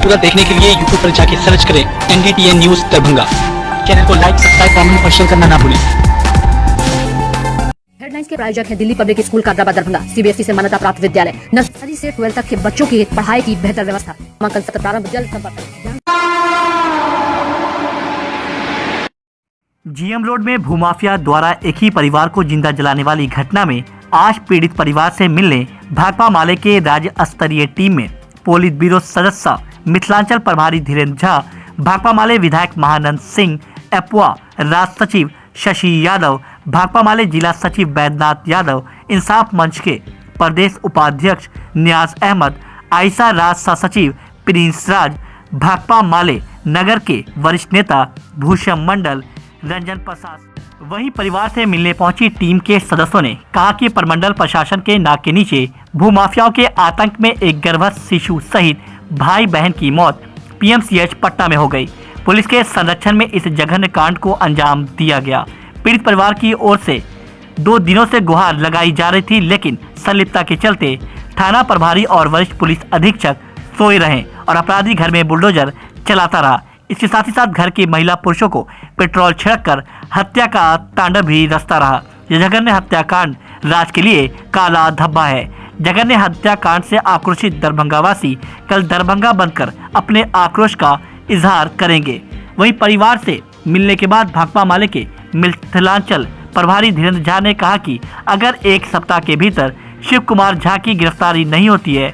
पूरा देखने के लिए यूट्यूब पर जाके सर्च करें NDTN न्यूज दरभंगा। चैनल को लाइक, सब्सक्राइब, कमेंट और शेयर करना ना भूलें। हेडलाइंस के प्रायोजक हैं Delhi public school Kadrabad Darbhanga, CBSE से मान्यता प्राप्त विद्यालय। नर्सरी से 12 तक के बच्चों की पढ़ाई की बेहतर व्यवस्था। नामांकन सत्र प्रारंभ जल्द। संपर्क GM रोड में भूमाफिया द्वारा एक ही परिवार को जिंदा जलाने वाली घटना में आज पीड़ित परिवार से मिलने भाकपा माले के राज्य स्तरीय टीम में पोलित ब्यूरो सदस्य मिथिलांचल प्रभारी धीरेन्द्र झा, भाकपा माले विधायक महानंद सिंह, एपवा राष्ट्र सचिव शशि यादव, भाकपा माले जिला सचिव बैद्यनाथ यादव, इंसाफ मंच के प्रदेश उपाध्यक्ष नियाज अहमद, आयशा राज सह सचिव प्रिंस राज, भाकपा माले नगर के वरिष्ठ नेता भूषण मंडल, रंजन प्रसाद। वहीं परिवार से मिलने पहुंची टीम के सदस्यों ने कहा कि प्रमंडल प्रशासन के नाक के नीचे भूमाफियाओं के आतंक में एक गर्भस्थ शिशु सहित भाई बहन की मौत PMCH पटना में हो गई। पुलिस के संरक्षण में इस जघन्य कांड को अंजाम दिया गया। पीड़ित परिवार की ओर से 2 दिनों से गुहार लगाई जा रही थी, लेकिन संलिप्तता के चलते थाना प्रभारी और वरिष्ठ पुलिस अधीक्षक सोए रहे और अपराधी घर में बुलडोजर चलाता रहा। इसके साथ ही साथ घर के महिला पुरुषों को पेट्रोल छिड़ककर हत्या का तांडव भी रचता रहा। यह जघन्य हत्याकांड राज्य के लिए काला धब्बा है। जघन्य हत्याकांड से आक्रोशित दरभंगावासी कल दरभंगा बंद कर अपने आक्रोश का इजहार करेंगे। वहीं परिवार से मिलने के बाद भाकपा माले के मिथिलांचल प्रभारी धीरेन्द्र झा ने कहा कि अगर 1 सप्ताह के भीतर शिव कुमार झा की गिरफ्तारी नहीं होती है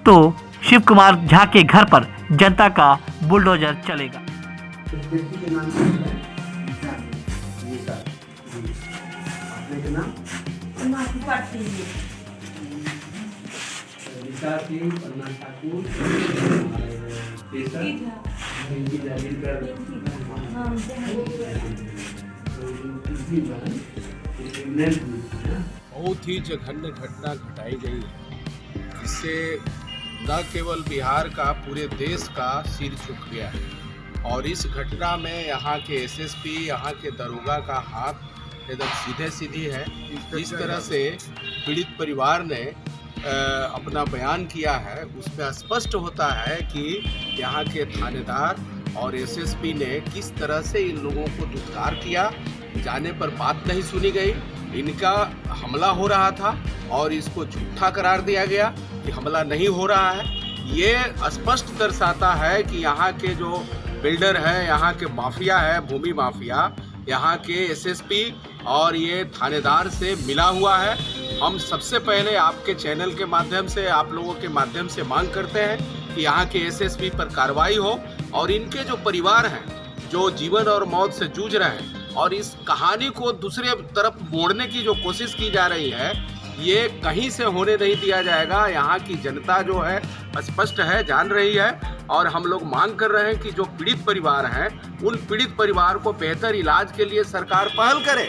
तो शिव कुमार झा के घर पर जनता का बुलडोजर चलेगा। बहुत ही जघन्य घटना घटाई गई है, जिससे न केवल बिहार का पूरे देश का सिर झुक गया है। और इस घटना में यहाँ के SSP, यहाँ के दरोगा का हाथ एकदम सीधे सीधी है। जिस तरह से पीड़ित परिवार ने अपना बयान किया है, उसमें स्पष्ट होता है कि यहाँ के थानेदार और SSP ने किस तरह से इन लोगों को दुत्कार किया। जाने पर बात नहीं सुनी गई, इनका हमला हो रहा था और इसको झूठा करार दिया गया कि हमला नहीं हो रहा है। ये स्पष्ट दर्शाता है कि यहाँ के जो बिल्डर है, यहाँ के माफिया है, भूमि माफिया, यहाँ के SSP और ये थानेदार से मिला हुआ है। हम सबसे पहले आपके चैनल के माध्यम से, आप लोगों के माध्यम से मांग करते हैं कि यहाँ के SSP पर कार्रवाई हो और इनके जो परिवार हैं, जो जीवन और मौत से जूझ रहे हैं और इस कहानी को दूसरे तरफ मोड़ने की जो कोशिश की जा रही है, ये कहीं से होने नहीं दिया जाएगा। यहाँ की जनता जो है स्पष्ट है, जान रही है और हम लोग मांग कर रहे हैं कि जो पीड़ित परिवार हैं, उन पीड़ित परिवार को बेहतर इलाज के लिए सरकार पहल करे।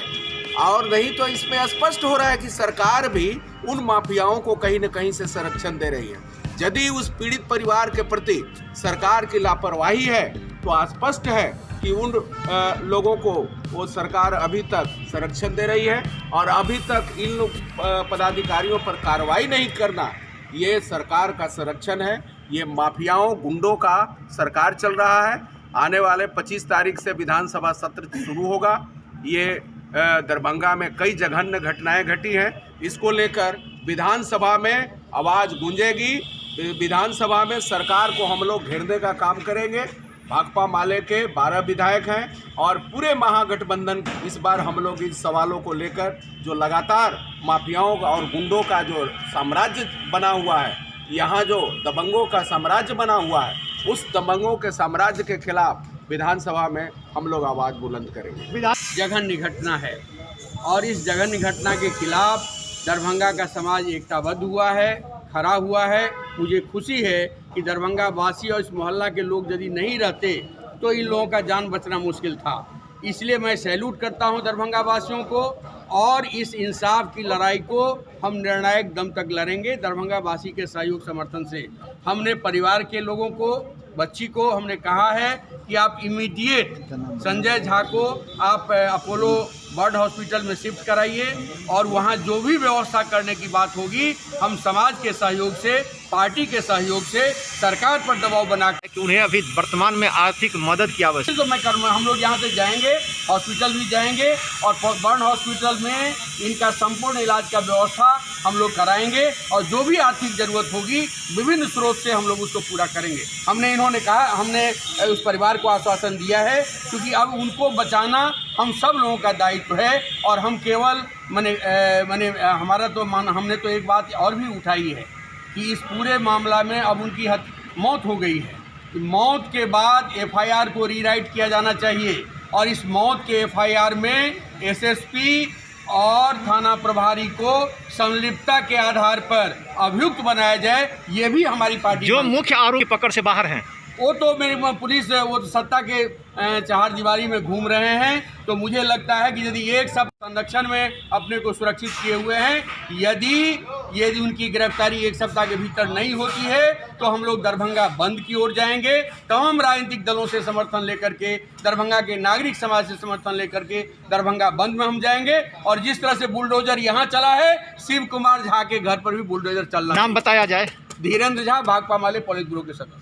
और नहीं तो इसमें स्पष्ट हो रहा है कि सरकार भी उन माफियाओं को कहीं न कहीं से संरक्षण दे रही है। यदि उस पीड़ित परिवार के प्रति सरकार की लापरवाही है तो स्पष्ट है कि उन लोगों को वो सरकार अभी तक संरक्षण दे रही है और अभी तक इन पदाधिकारियों पर कार्रवाई नहीं करना, ये सरकार का संरक्षण है। ये माफियाओं, गुंडों का सरकार चल रहा है। आने वाले 25 तारीख से विधानसभा सत्र शुरू होगा। ये दरभंगा में कई जघन्य घटनाएं घटी हैं। इसको लेकर विधानसभा में आवाज़ गूंजेगी। विधानसभा में सरकार को हम लोग घेरने का काम करेंगे। भाकपा माले के 12 विधायक हैं और पूरे महागठबंधन इस बार हम लोग इन सवालों को लेकर, जो लगातार माफियाओं का और गुंडों का जो साम्राज्य बना हुआ है, यहाँ जो दबंगों का साम्राज्य बना हुआ है, उस दबंगों के साम्राज्य के खिलाफ विधानसभा में हम लोग आवाज़ बुलंद करेंगे। जघन्य घटना है और इस जघन्य घटना के खिलाफ दरभंगा का समाज एकताबद्ध हुआ है, खड़ा हुआ है। मुझे खुशी है कि दरभंगा वासी और इस मोहल्ला के लोग यदि नहीं रहते तो इन लोगों का जान बचना मुश्किल था। इसलिए मैं सैल्यूट करता हूं दरभंगा वासियों को और इस इंसाफ की लड़ाई को हम निर्णायक दम तक लड़ेंगे। दरभंगा वासी के सहयोग समर्थन से हमने परिवार के लोगों को, बच्ची को हमने कहा है कि आप इमीडिएट संजय झा को आप अपोलो बर्ड हॉस्पिटल में शिफ्ट कराइए और वहाँ जो भी व्यवस्था करने की बात होगी हम समाज के सहयोग से पार्टी के सहयोग से सरकार पर दबाव बना कि उन्हें अभी वर्तमान में आर्थिक मदद की आवश्यकता तो मैं करूँगा। हम लोग यहाँ से जाएंगे, हॉस्पिटल भी जाएंगे और बर्न हॉस्पिटल में इनका संपूर्ण इलाज का व्यवस्था हम लोग कराएंगे और जो भी आर्थिक ज़रूरत होगी विभिन्न स्रोत से हम लोग उसको पूरा करेंगे। हमने उस परिवार को आश्वासन दिया है, क्योंकि अब उनको बचाना हम सब लोगों का दायित्व है और हम केवल हमने तो एक बात और भी उठाई है कि इस पूरे मामला में अब उनकी मौत हो गई है। मौत के बाद एफआईआर को रीराइट किया जाना चाहिए और इस मौत के एफआईआर में एसएसपी और थाना प्रभारी को संलिप्तता के आधार पर अभियुक्त बनाया जाए। ये भी हमारी पार्टी जो मुख्य आरोपी पकड़ से बाहर हैं वो तो मेरी पुलिस वो तो सत्ता के चारदीवारी में घूम रहे हैं। तो मुझे लगता है कि यदि एक सब संरक्षण में अपने को सुरक्षित किए हुए हैं, यदि उनकी गिरफ्तारी एक सप्ताह के भीतर नहीं होती है तो हम लोग दरभंगा बंद की ओर जाएंगे। तमाम राजनीतिक दलों से समर्थन लेकर के, दरभंगा के नागरिक समाज से समर्थन लेकर के दरभंगा बंद में हम जाएंगे। और जिस तरह से बुलडोजर यहाँ चला है, शिव कुमार झा के घर पर भी बुलडोजर चलना। नाम बताया जाए। धीरेन्द्र झा, भाकपा माले पॉलिट ब्यूरो के सदस्य।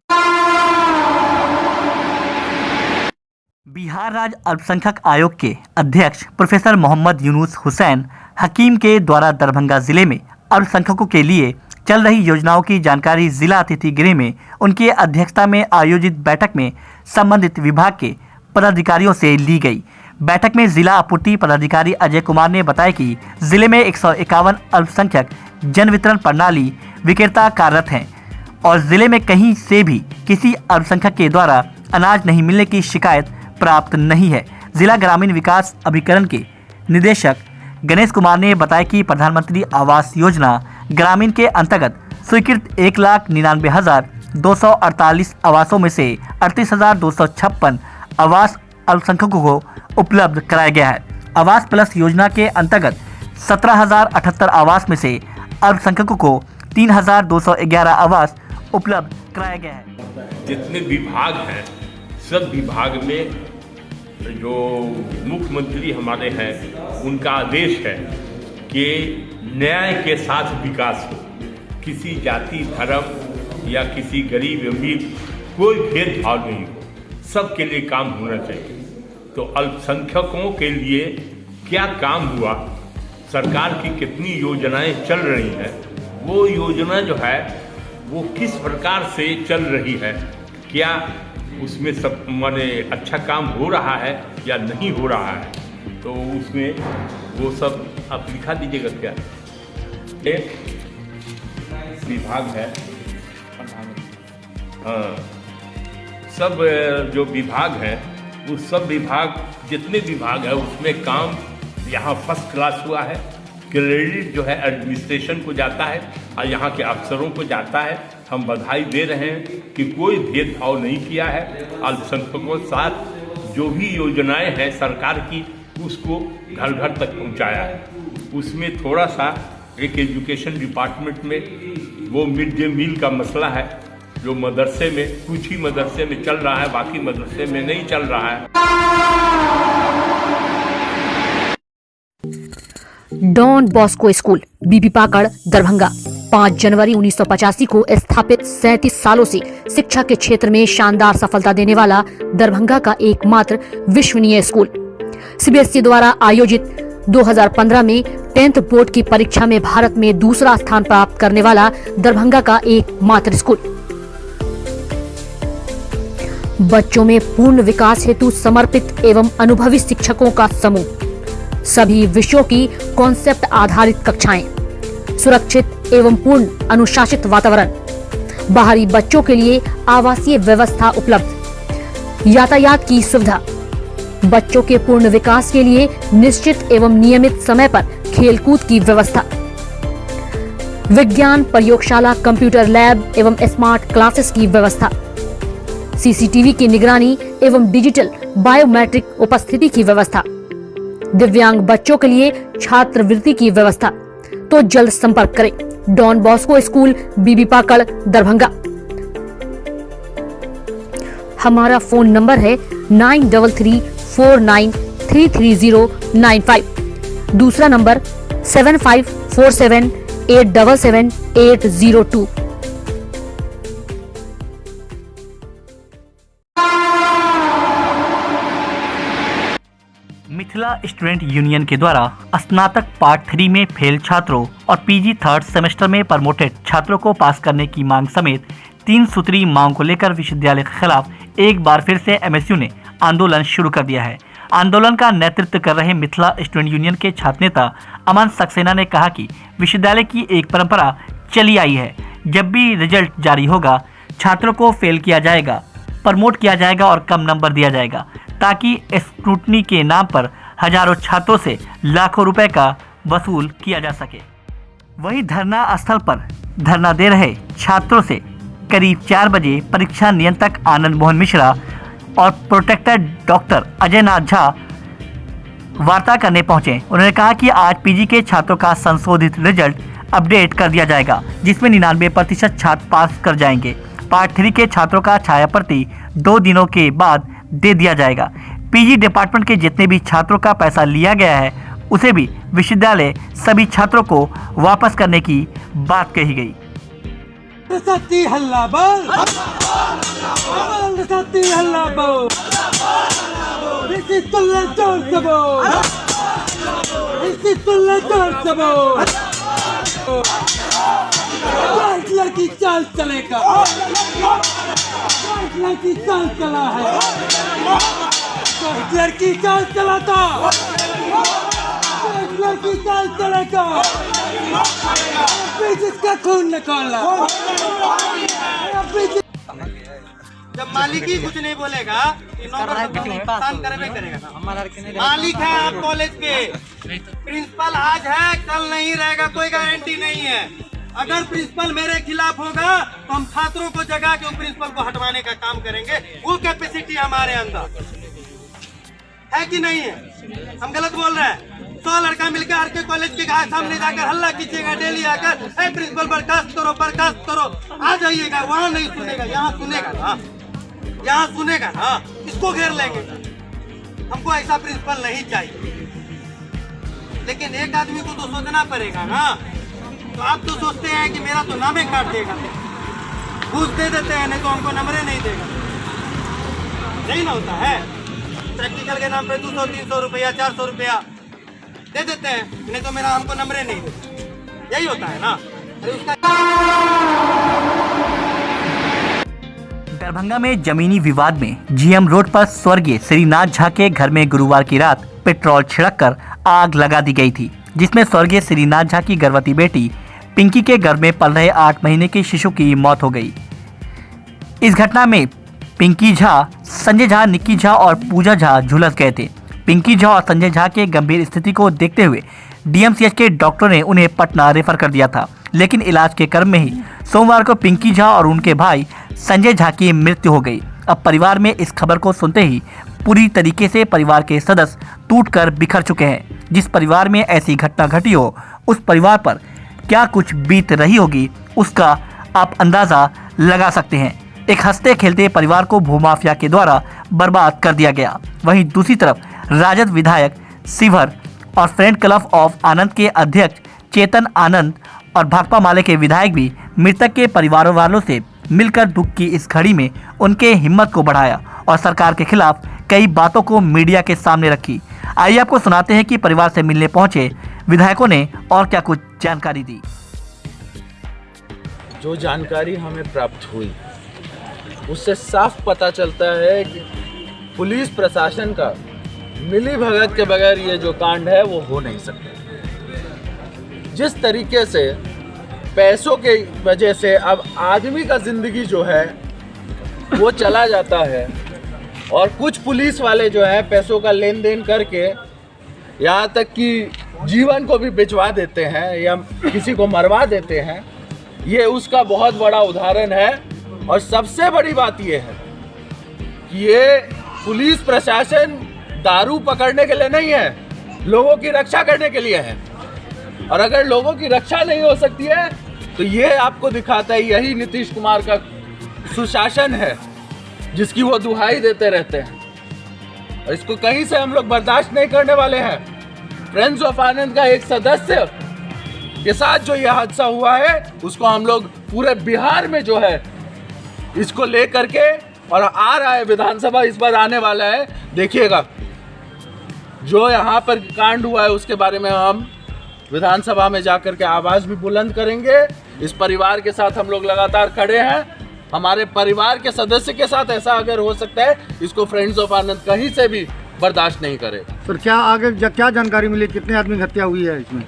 बिहार राज्य अल्पसंख्यक आयोग के अध्यक्ष प्रोफेसर मोहम्मद यूनुस हुसैन हकीम के द्वारा दरभंगा जिले में अल्पसंख्यकों के लिए चल रही योजनाओं की जानकारी जिला अतिथि गृह में उनकी अध्यक्षता में आयोजित बैठक में संबंधित विभाग के पदाधिकारियों से ली गई। बैठक में जिला आपूर्ति पदाधिकारी अजय कुमार ने बताया कि जिले में 151 अल्पसंख्यक जन वितरण प्रणाली विक्रेता कार्यरत हैं और जिले में कहीं से भी किसी अल्पसंख्यक के द्वारा अनाज नहीं मिलने की शिकायत प्राप्त नहीं है। जिला ग्रामीण विकास अभिकरण के निदेशक गणेश कुमार ने बताया कि प्रधानमंत्री आवास योजना ग्रामीण के अंतर्गत स्वीकृत 1,99,248 आवासों में से 38,256 आवास अल्पसंख्यकों को उपलब्ध कराया गया है। आवास प्लस योजना के अंतर्गत 17,078 आवास में से अल्पसंख्यकों को 3,211 आवास उपलब्ध कराया गया है। जितने विभाग हैं सब विभाग में जो मुख्यमंत्री हमारे हैं उनका आदेश है कि न्याय के साथ विकास हो, किसी जाति धर्म या किसी गरीब अमीर कोई भेदभाव नहीं हो, सबके लिए काम होना चाहिए। तो अल्पसंख्यकों के लिए क्या काम हुआ, सरकार की कितनी योजनाएं चल रही हैं, वो योजना जो है वो किस प्रकार से चल रही है, क्या उसमें सब माने अच्छा काम हो रहा है या नहीं हो रहा है, तो उसमें वो सब आप लिखा दीजिएगा। क्या एक विभाग है, हाँ, सब जो विभाग है वो सब विभाग जितने विभाग है उसमें काम यहाँ फर्स्ट क्लास हुआ है। क्रेडिट जो है एडमिनिस्ट्रेशन को जाता है और यहाँ के अफसरों को जाता है। हम बधाई दे रहे हैं कि कोई भेदभाव नहीं किया है। अल्पसंख्यकों के साथ जो भी योजनाएं हैं सरकार की उसको घर घर तक पहुँचाया है। उसमें थोड़ा सा एक एजुकेशन डिपार्टमेंट में वो मिड डे मील का मसला है जो मदरसे में कुछ ही मदरसे में चल रहा है, बाकी मदरसे में नहीं चल रहा है। डॉन बॉस्को स्कूल बीबी पाकड़ दरभंगा 5 जनवरी 1985 को स्थापित 37 सालों से शिक्षा के क्षेत्र में शानदार सफलता देने वाला दरभंगा का एकमात्र विश्वसनीय स्कूल। सीबीएसई द्वारा आयोजित 2015 में 10th बोर्ड की परीक्षा में भारत में दूसरा स्थान प्राप्त करने वाला दरभंगा का एकमात्र स्कूल। बच्चों में पूर्ण विकास हेतु समर्पित एवं अनुभवी शिक्षकों का समूह, सभी विषयों की कॉन्सेप्ट आधारित कक्षाएं, सुरक्षित एवं पूर्ण अनुशासित वातावरण, बाहरी बच्चों के लिए आवासीय व्यवस्था उपलब्ध, यातायात की सुविधा, बच्चों के पूर्ण विकास के लिए निश्चित एवं नियमित समय पर खेलकूद की व्यवस्था, विज्ञान प्रयोगशाला, कंप्यूटर लैब एवं स्मार्ट क्लासेस की व्यवस्था, सीसीटीवी की निगरानी एवं डिजिटल बायोमेट्रिक उपस्थिति की व्यवस्था, दिव्यांग बच्चों के लिए छात्रवृत्ति की व्यवस्था। तो जल्द संपर्क करें डॉन बॉस्को स्कूल बीबी पाकड़ दरभंगा। हमारा फोन नंबर है 9334933095। दूसरा नंबर 7547877802। मिथिला स्टूडेंट यूनियन के द्वारा स्नातक पार्ट 3 में फेल छात्रों और पीजी थर्ड सेमेस्टर में प्रमोटेड छात्रों को पास करने की मांग समेत 3 सूत्री मांग को लेकर विश्वविद्यालय के खिलाफ एक बार फिर से एमएसयू ने आंदोलन शुरू कर दिया है। आंदोलन का नेतृत्व कर रहे मिथिला स्टूडेंट यूनियन के छात्र नेता अमन सक्सेना ने कहा कि विश्वविद्यालय की एक परंपरा चली आई है, जब भी रिजल्ट जारी होगा छात्रों को फेल किया जाएगा, प्रमोट किया जाएगा और कम नंबर दिया जाएगा, ताकि स्क्रूटनी के नाम पर हजारों छात्रों से लाखों रुपए का वसूल किया जा सके। वहीं धरना स्थल पर धरना दे रहे छात्रों से करीब 4 बजे परीक्षा नियंत्रक आनंद मोहन मिश्रा और प्रोटेक्टर डॉक्टर अजय नाथ झा वार्ता करने पहुंचे। उन्होंने कहा कि आज पीजी के छात्रों का संशोधित रिजल्ट अपडेट कर दिया जाएगा, जिसमें 99% छात्र पास कर जाएंगे। पार्ट 3 के छात्रों का छायाप्रति 2 दिनों के बाद दे दिया जाएगा। पीजी डिपार्टमेंट के जितने भी छात्रों का पैसा लिया गया है उसे भी विश्वविद्यालय सभी छात्रों को वापस करने की बात कही गई। सत्ती हल्ला बोल, सत्ती हल्ला बोल, इसी तुल्ले जोर से बोल, इसी तुल्ले जोर से बोल। हिटलर की चाल चलेगा, हिटलर की चाल चला है, हिटलर की चाल चला था, हिटलर की चाल चलेगा, जिसका खून निकाला। जब मालिक ही कुछ नहीं बोलेगा, मालिक है आप कॉलेज के, प्रिंसिपल आज है कल नहीं रहेगा, कोई गारंटी नहीं है। अगर प्रिंसिपल मेरे खिलाफ होगा तो हम छात्रों को जगा के प्रिंसिपल को हटवाने का काम करेंगे। वो कैपेसिटी हमारे अंदर है कि नहीं है? हम गलत बोल रहे हैं? 100 लड़का मिलकर आर के कॉलेज के सामने जाकर हल्ला कीजिएगा, डेली आकर प्रिंसिपल बर्खास्त करो, बर्खास्त करो, आ जाइएगा। वहाँ नहीं सुनेगा, यहाँ सुनेगा ना, यहाँ सुनेगा ना, इसको घेर लेंगे। हमको ऐसा प्रिंसिपल नहीं चाहिए। लेकिन एक आदमी को तो सोचना पड़ेगा ना। तो आप तो सोचते हैं कि मेरा तो नामे काट देगा, घूस दे देते हैं, नहीं तो हमको नंबरे नहीं देगा। नहीं ना होता है, प्रैक्टिकल के नाम पे 200-300 रुपया, 400 रुपया दे देते हैं, नहीं तो मेरा हमको नंबरे नहीं देते। यही होता है ना। अरे उसका दरभंगा में जमीनी विवाद में जीएम रोड पर स्वर्गीय श्रीनाथ झा के घर में गुरुवार की रात पेट्रोल छिड़ककर आग लगा दी गई थी, जिसमें स्वर्गीय श्रीनाथ झा की गर्भवती बेटी पिंकी के गर्भ में पल रहे 8 महीने के शिशु की मौत हो गई। इस घटना में पिंकी झा, संजय झा, निक्की झा और पूजा झा झुलस गए थे। पिंकी झा और संजय झा के गंभीर स्थिति को देखते हुए डीएमसीएच के डॉक्टर ने उन्हें पटना रेफर कर दिया था, लेकिन इलाज के क्रम में ही सोमवार को पिंकी झा और उनके भाई संजय झा की मृत्यु हो गई। अब परिवार में इस खबर को सुनते ही पूरी तरीके से परिवार के सदस्य टूटकर बिखर चुके हैं। जिस परिवार में ऐसी घटना घटी हो, उस परिवार पर क्या कुछ बीत रही होगी, उसका आप अंदाजा लगा सकते हैं। एक हंसते खेलते परिवार को भूमाफिया के द्वारा बर्बाद कर दिया गया। वहीं दूसरी तरफ राजद विधायक शिवर और फ्रेंड क्लब ऑफ आनंद के अध्यक्ष चेतन आनंद और भाकपा माले के विधायक भी मृतक के परिवार वालों से मिलकर दुख की इस घड़ी में उनके हिम्मत को बढ़ाया और सरकार के खिलाफ कई बातों को मीडिया के सामने रखी। आइए आपको सुनाते हैं कि परिवार से मिलने पहुंचे विधायकों ने और क्या कुछ जानकारी दी। जो जानकारी हमें प्राप्त हुई उससे साफ पता चलता है कि पुलिस प्रशासन का मिली भगत के बगैर ये जो कांड है वो हो नहीं सकता। जिस तरीके से पैसों के वजह से अब आदमी का जिंदगी जो है वो चला जाता है और कुछ पुलिस वाले जो है पैसों का लेन देन करके यहाँ तक कि जीवन को भी बेचवा देते हैं या किसी को मरवा देते हैं, ये उसका बहुत बड़ा उदाहरण है। और सबसे बड़ी बात ये है कि ये पुलिस प्रशासन दारू पकड़ने के लिए नहीं है, लोगों की रक्षा करने के लिए है। और अगर लोगों की रक्षा नहीं हो सकती है तो ये आपको दिखाता है यही नीतीश कुमार का सुशासन है, जिसकी वो दुहाई देते रहते हैं। और इसको कहीं से हम लोग बर्दाश्त नहीं करने वाले हैं। फ्रेंड्स ऑफ आनंद का एक सदस्य के साथ जो ये हादसा हुआ है उसको हम लोग पूरे बिहार में जो है इसको लेकर के, और आ रहा है विधानसभा इस बार आने वाला है, देखिएगा जो यहाँ पर कांड हुआ है उसके बारे में हम विधानसभा में जाकर के आवाज़ भी बुलंद करेंगे। इस परिवार के साथ हम लोग लगातार खड़े हैं। हमारे परिवार के सदस्य के साथ ऐसा अगर हो सकता है, इसको फ्रेंड्स ऑफ आनंद कहीं से भी बर्दाश्त नहीं करेगा। सर क्या आगे क्या जानकारी मिली, कितने आदमी की हत्या हुई है इसमें?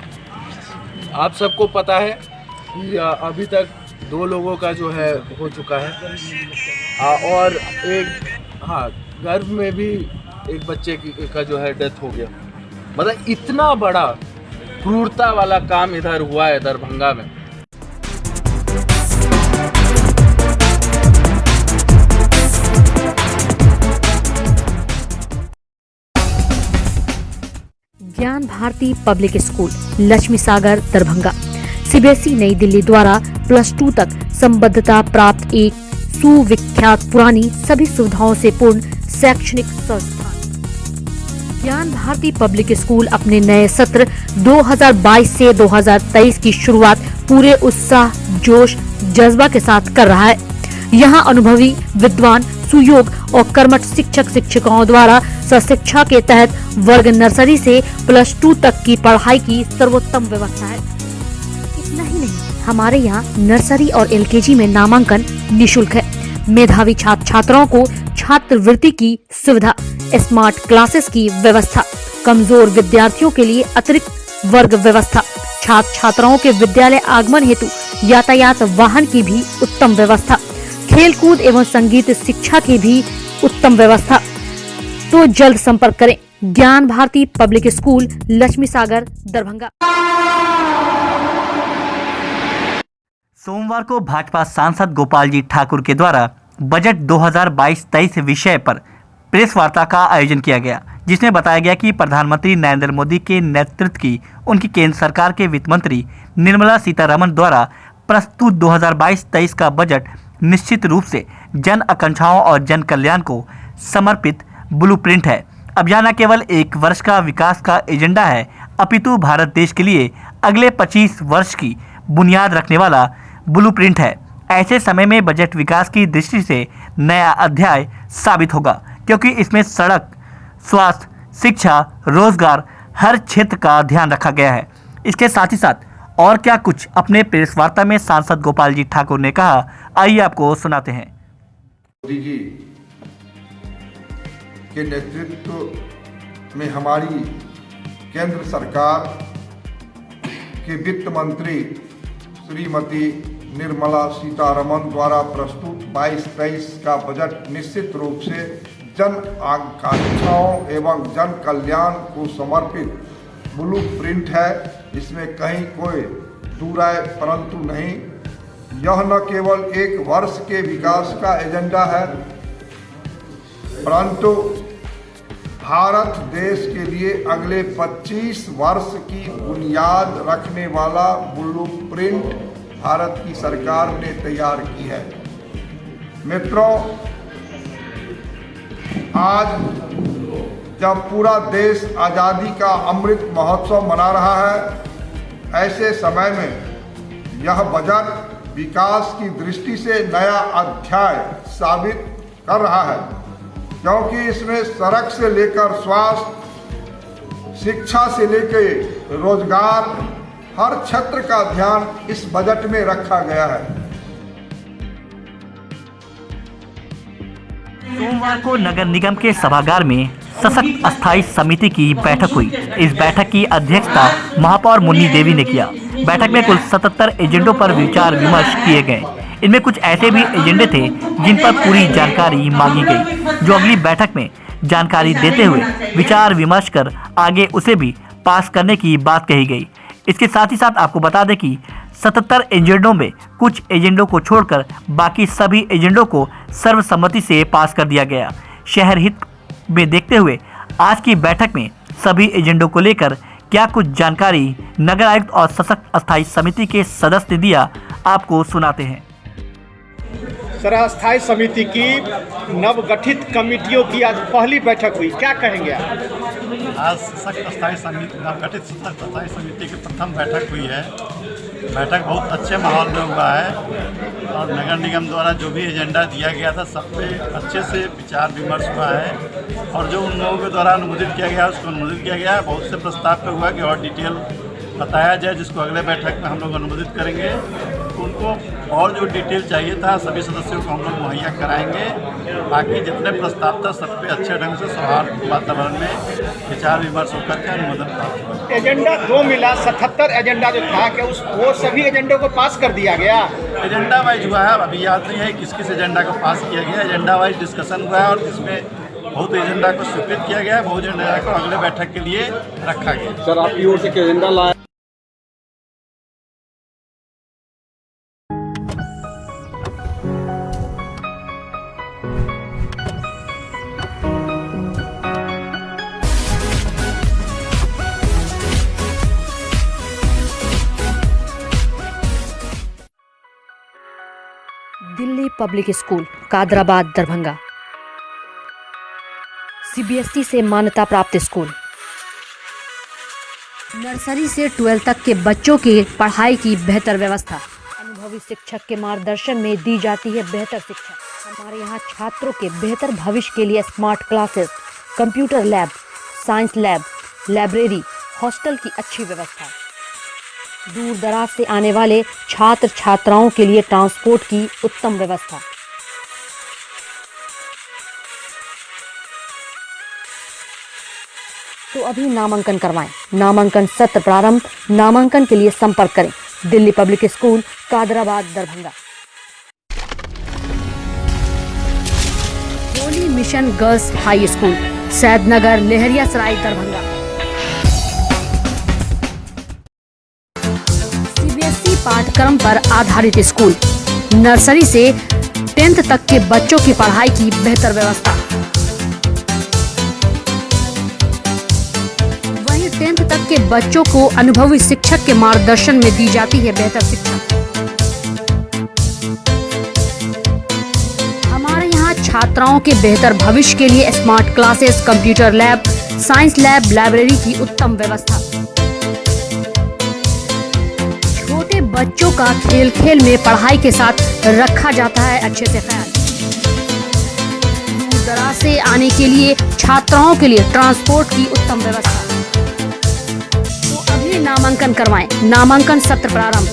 आप सबको पता है कि अभी तक 2 लोगों का जो है हो चुका है और एक गर्भ में भी एक बच्चे का जो है डेथ हो गया। मतलब इतना बड़ा क्रूरता वाला काम इधर हुआ है दरभंगा में। ज्ञान भारती पब्लिक स्कूल लक्ष्मी सागर दरभंगा सीबीएसई नई दिल्ली द्वारा +2 तक संबद्धता प्राप्त एक सुविख्यात पुरानी सभी सुविधाओं से पूर्ण शैक्षणिक संस्थान। ज्ञान भारती पब्लिक स्कूल अपने नए सत्र 2022 से 2023 की शुरुआत पूरे उत्साह, जोश, जज्बा के साथ कर रहा है। यहाँ अनुभवी, विद्वान, सुयोग और कर्मठ शिक्षक शिक्षिकाओं द्वारा सशिक्षा के तहत वर्ग नर्सरी से +2 तक की पढ़ाई की सर्वोत्तम व्यवस्था है। इतना ही नहीं, हमारे यहाँ नर्सरी और एलकेजी में नामांकन निःशुल्क है। मेधावी छात्र छात्राओं को छात्रवृत्ति की सुविधा, स्मार्ट क्लासेस की व्यवस्था, कमजोर विद्यार्थियों के लिए अतिरिक्त वर्ग व्यवस्था, छात्र छात्राओं के विद्यालय आगमन हेतु यातायात वाहन की भी उत्तम व्यवस्था, खेल कूद एवं संगीत शिक्षा की भी उत्तम व्यवस्था। तो जल्द संपर्क करें ज्ञान भारती पब्लिक स्कूल लक्ष्मी सागर दरभंगा। सोमवार को भाजपा सांसद गोपाल जी ठाकुर के द्वारा बजट 2022-23 विषय पर प्रेस वार्ता का आयोजन किया गया, जिसमें बताया गया कि प्रधानमंत्री नरेंद्र मोदी के नेतृत्व की उनकी केंद्र सरकार के वित्त मंत्री निर्मला सीतारमण द्वारा प्रस्तुत 2022-23 का बजट निश्चित रूप से जन आकांक्षाओं और जन कल्याण को समर्पित ब्लूप्रिंट है। अब यह न केवल 1 वर्ष का विकास का एजेंडा है, अपितु भारत देश के लिए अगले 25 वर्ष की बुनियाद रखने वाला ब्लूप्रिंट है। ऐसे समय में बजट विकास की दृष्टि से नया अध्याय साबित होगा, क्योंकि इसमें सड़क, स्वास्थ्य, शिक्षा, रोजगार हर क्षेत्र का ध्यान रखा गया है। इसके साथ ही साथ और क्या कुछ अपने प्रेस वार्ता में सांसद गोपाल जी ठाकुर ने कहा, आइए आपको सुनाते हैं। मोदी जी के नेतृत्व में हमारी केंद्र सरकार के वित्त मंत्री श्रीमती निर्मला सीतारमण द्वारा प्रस्तुत 22-23 का बजट निश्चित रूप से जन आकांक्षाओं एवं जन कल्याण को समर्पित ब्लूप्रिंट है। इसमें कहीं कोई दूराय परंतु नहीं। यह न केवल 1 वर्ष के विकास का एजेंडा है, परंतु भारत देश के लिए अगले 25 वर्ष की बुनियाद रखने वाला ब्लूप्रिंट भारत की सरकार ने तैयार की है। मित्रों, आज जब पूरा देश आज़ादी का अमृत महोत्सव मना रहा है, ऐसे समय में यह बजट विकास की दृष्टि से नया अध्याय साबित कर रहा है, क्योंकि इसमें सड़क से लेकर स्वास्थ्य, शिक्षा से लेकर रोजगार, हर क्षेत्र का ध्यान इस बजट में रखा गया है। सोमवार को नगर निगम के सभागार में सशक्त अस्थायी समिति की बैठक हुई। इस बैठक की अध्यक्षता महापौर मुन्नी देवी ने किया। बैठक में कुल 77 एजेंडों पर विचार विमर्श किए गए। इनमें कुछ ऐसे भी एजेंडे थे जिन पर पूरी जानकारी मांगी गई, जो अगली बैठक में जानकारी देते हुए विचार विमर्श कर आगे उसे भी पास करने की बात कही गई। इसके साथ ही साथ आपको बता दें कि 77 एजेंडों में कुछ एजेंडों को छोड़कर बाकी सभी एजेंडों को सर्वसम्मति से पास कर दिया गया। शहर हित में देखते हुए आज की बैठक में सभी एजेंडों को लेकर क्या कुछ जानकारी नगर आयुक्त और सशक्त अस्थायी समिति के सदस्य ने दिया, आपको सुनाते हैं। सर, अस्थायी समिति की नवगठित कमेटियों की आज पहली बैठक हुई, क्या कहेंगे आप? आज सशक्त अस्थायी समिति नवगठित सशक्त अस्थायी समिति की प्रथम बैठक हुई है। बैठक बहुत अच्छे माहौल में हुआ है और नगर निगम द्वारा जो भी एजेंडा दिया गया था सब पे अच्छे से विचार विमर्श हुआ है और जो उन लोगों के द्वारा अनुमोदित किया गया उसको अनुमोदित किया गया है। बहुत से प्रस्ताव पे हुआ कि और डिटेल बताया जाए, जिसको अगले बैठक में हम लोग अनुमोदित करेंगे। उनको और जो डिटेल चाहिए था सभी सदस्यों को हम लोग मुहैया कराएंगे। बाकी जितने प्रस्ताव था सब पे अच्छे ढंग से सौहार्द वातावरण में विचार विमर्श होकर के अनुमोदन प्राप्त हुआ। एजेंडा 2 मिला, 77 एजेंडा जो था कि वो सभी एजेंडों को पास कर दिया गया। एजेंडा वाइज हुआ है, अभी याद नहीं है किस किस एजेंडा को पास किया गया। एजेंडा वाइज डिस्कशन हुआ है और इसमें बहुत एजेंडा को स्वीकृत किया गया है, बहुत एजेंडा को अगले बैठक के लिए रखा गया। सर आपकी ओर से क्या एजेंडा लाया? Delhi public school Kadrabad Darbhanga CBSE से मान्यता प्राप्त स्कूल। नर्सरी से 12 तक के बच्चों की पढ़ाई की बेहतर व्यवस्था। अनुभवी शिक्षक के मार्गदर्शन में दी जाती है बेहतर शिक्षा। हमारे यहाँ छात्रों के बेहतर भविष्य के लिए smart classes, computer lab, science lab, library, hostel की अच्छी व्यवस्था। दूर दराज से आने वाले छात्र छात्राओं के लिए ट्रांसपोर्ट की उत्तम व्यवस्था। तो अभी नामांकन करवाएं। नामांकन सत्र प्रारंभ। नामांकन के लिए संपर्क करें Delhi public school Kadrabad Darbhanga. Holy mission girls high school Saidnagar Laheriasarai Darbhanga. CBSE पाठ्यक्रम पर आधारित स्कूल। नर्सरी से 10th तक के बच्चों की पढ़ाई की बेहतर व्यवस्था। वहीं 10th तक के बच्चों को अनुभवी शिक्षक के मार्गदर्शन में दी जाती है बेहतर शिक्षा। हमारे यहाँ छात्राओं के बेहतर भविष्य के लिए smart classes, computer lab, science lab, library की उत्तम व्यवस्था। छोटे बच्चों का खेल खेल में पढ़ाई के साथ रखा जाता है अच्छे से ख्याल। दूर दराज से आने के लिए छात्राओं के लिए ट्रांसपोर्ट की उत्तम व्यवस्था। तो अभी नामांकन करवाएं। नामांकन सत्र प्रारंभ।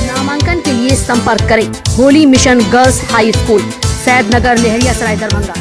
नामांकन के लिए संपर्क करें Holi mission girls high school Saidnagar Laheriasarai Darbhanga.